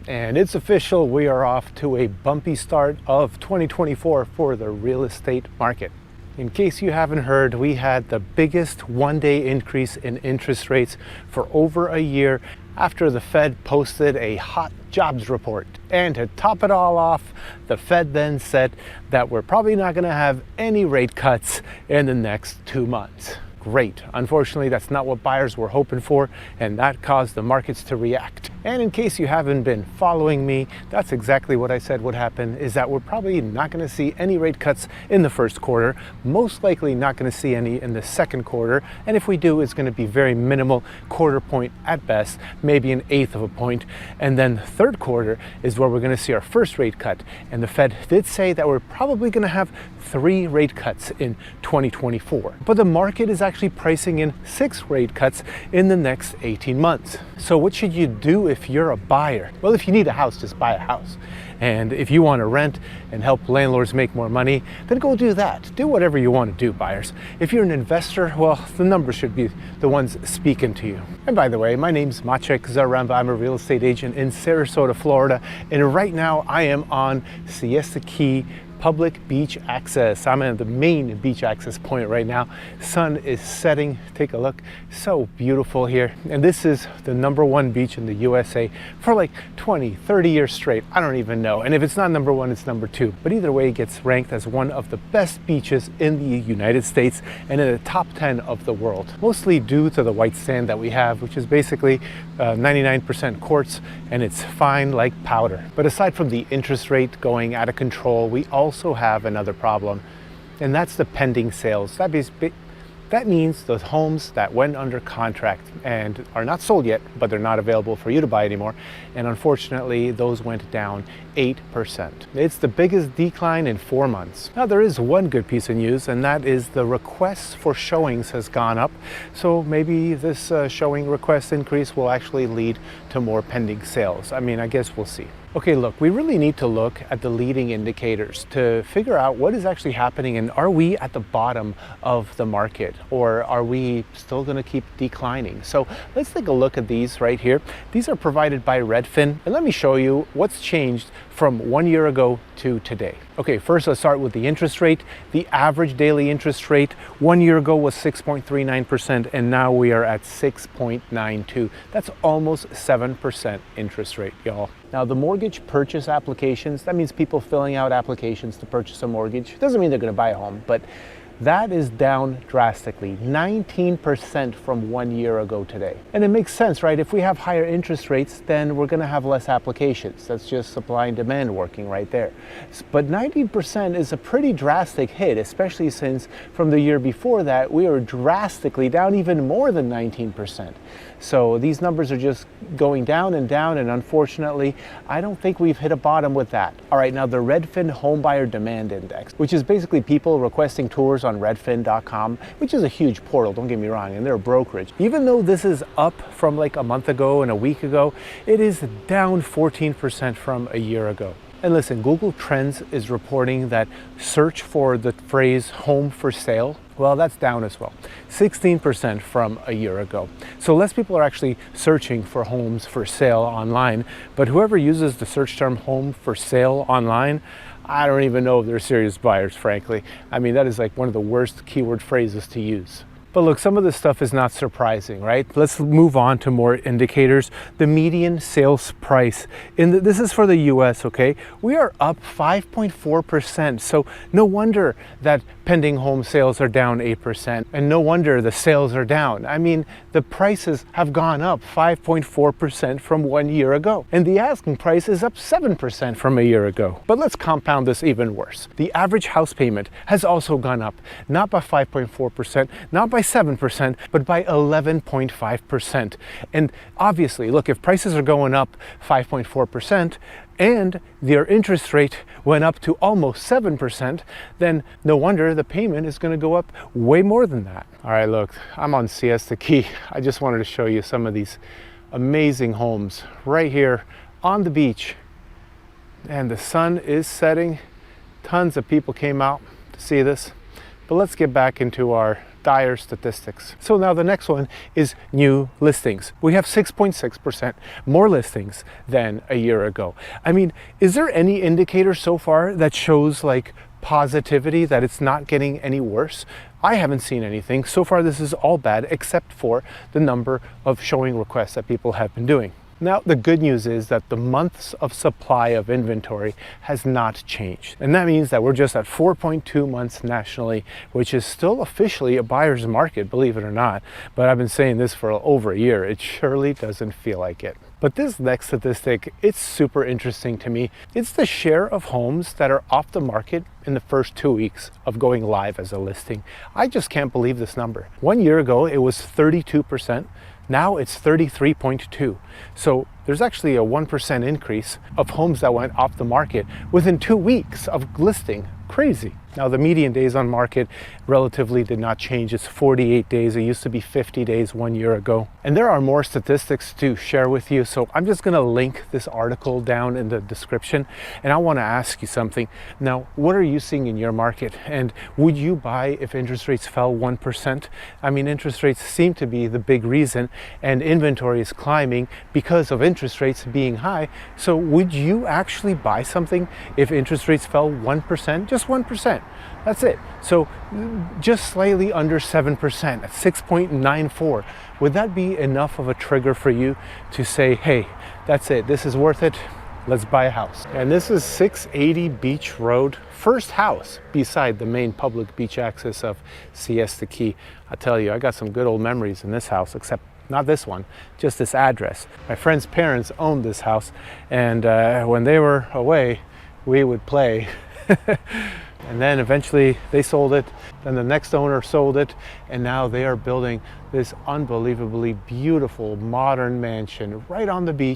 And it's official, we are off to a bumpy start of 2024 for the real estate market. In case you haven't heard, we had the biggest one-day increase in interest rates for over a year after the Fed posted a hot jobs report. And to top it all off, the Fed then said that we're probably not going to have any rate cuts in the next 2 months. Great. Unfortunately, that's not what buyers were hoping for, and that caused the markets to react. And in case you haven't been following me, that's exactly what I said would happen, is that we're probably not going to see any rate cuts in the first quarter, most likely not going to see any in the second quarter, and if we do, it's going to be very minimal, quarter point at best, maybe an eighth of a point, and then third quarter is where we're going to see our first rate cut. And the Fed did say that we're probably going to have 3 rate cuts in 2024, but the market is actually pricing in 6 rate cuts in the next 18 months. So what should you do if you're a buyer? Well, if you need a house, just buy a house. And if you want to rent and help landlords make more money, then go do that. Do whatever you want to do, buyers. If you're an investor, well, the numbers should be the ones speaking to you. And by the way, my name's Maciek Zaremba. I'm a real estate agent in Sarasota, Florida. And right now I am on Siesta Key public beach access. I'm at the main beach access point right now. Sun is setting. Take a look. So beautiful here. And this is the #1 beach in the USA for like 20, 30 years straight. I don't even know. And if it's not #1, it's #2. But either way, it gets ranked as one of the best beaches in the United States and in the top 10 of the world. Mostly due to the white sand that we have, which is basically 99% quartz, and it's fine like powder. But aside from the interest rate going out of control, we also have another problem, and that's the pending sales. That means the homes that went under contract and are not sold yet, but they're not available for you to buy anymore. And unfortunately, those went down 8%. It's the biggest decline in 4 months. Now, there is one good piece of news, and that is the requests for showings has gone up. So maybe this showing request increase will actually lead to more pending sales. I mean, I guess we'll see. Okay, look, we really need to look at the leading indicators to figure out what is actually happening, and are we at the bottom of the market, or are we still going to keep declining? So let's take a look at these right here. These are provided by Redfin, and let me show you what's changed from 1 year ago to today. Okay, first let's start with the interest rate. The average daily interest rate 1 year ago was 6.39%, and now we are at 6.92. That's almost 7% interest rate, y'all. Now, the mortgage purchase applications, that means people filling out applications to purchase a mortgage. Doesn't mean they're going to buy a home, but that is down drastically, 19% from 1 year ago today. And it makes sense, right? If we have higher interest rates, then we're going to have less applications. That's just supply and demand working right there. But 19% is a pretty drastic hit, especially since from the year before that, we were drastically down even more than 19%. So these numbers are just going down, and unfortunately, I don't think we've hit a bottom with that. All right, now the Redfin Homebuyer Demand Index, which is basically people requesting tours on redfin.com, which is a huge portal, don't get me wrong, and they're a brokerage. Even though this is up from like a month ago and a week ago, it is down 14% from a year ago. And listen, Google Trends is reporting that search for the phrase home for sale, well, that's down as well, 16% from a year ago. So less people are actually searching for homes for sale online, but whoever uses the search term home for sale online, I don't even know if they're serious buyers, frankly. I mean, that is like one of the worst keyword phrases to use. But look, some of this stuff is not surprising, right? Let's move on to more indicators. The median sales price, this is for the US, okay? We are up 5.4%. So no wonder that pending home sales are down 8%. And no wonder the sales are down. I mean, the prices have gone up 5.4% from 1 year ago. And the asking price is up 7% from a year ago. But let's compound this even worse. The average house payment has also gone up, not by 5.4%, not by 7%, but by 11.5%. And obviously, look, if prices are going up 5.4%, and their interest rate went up to almost 7%, then no wonder the payment is going to go up way more than that. All right, look, I'm on Siesta Key. I just wanted to show you some of these amazing homes right here on the beach. And the sun is setting. Tons of people came out to see this. But let's get back into our dire statistics. So now the next one is new listings. We have 6.6% more listings than a year ago. I mean, is there any indicator so far that shows like positivity that it's not getting any worse? I haven't seen anything. So far this is all bad except for the number of showing requests that people have been doing. Now, the good news is that the months of supply of inventory has not changed. And that means that we're just at 4.2 months nationally, which is still officially a buyer's market, believe it or not. But I've been saying this for over a year. It surely doesn't feel like it. But this next statistic, it's super interesting to me. It's the share of homes that are off the market in the first 2 weeks of going live as a listing. I just can't believe this number. 1 year ago, it was 32%. Now it's 33.2. So there's actually a 1% increase of homes that went off the market within 2 weeks of listing. Crazy. Now the median days on market relatively did not change. It's 48 days. It used to be 50 days 1 year ago. And there are more statistics to share with you. So I'm just gonna link this article down in the description. And I wanna ask you something. Now, what are you seeing in your market? And would you buy if interest rates fell 1%? I mean, interest rates seem to be the big reason, and inventory is climbing because of interest rates being high. So would you actually buy something if interest rates fell 1%? Just 1%. That's it. So just slightly under 7% at 6.94. Would that be enough of a trigger for you to say, hey, that's it, this is worth it, let's buy a house? And this is 680 Beach Road, first house beside the main public beach access of Siesta Key. I tell you, I got some good old memories in this house, except not this one, just this address. My friend's parents owned this house, and when they were away, we would play. And then eventually they sold it, then the next owner sold it, and now they are building this unbelievably beautiful modern mansion right on the beach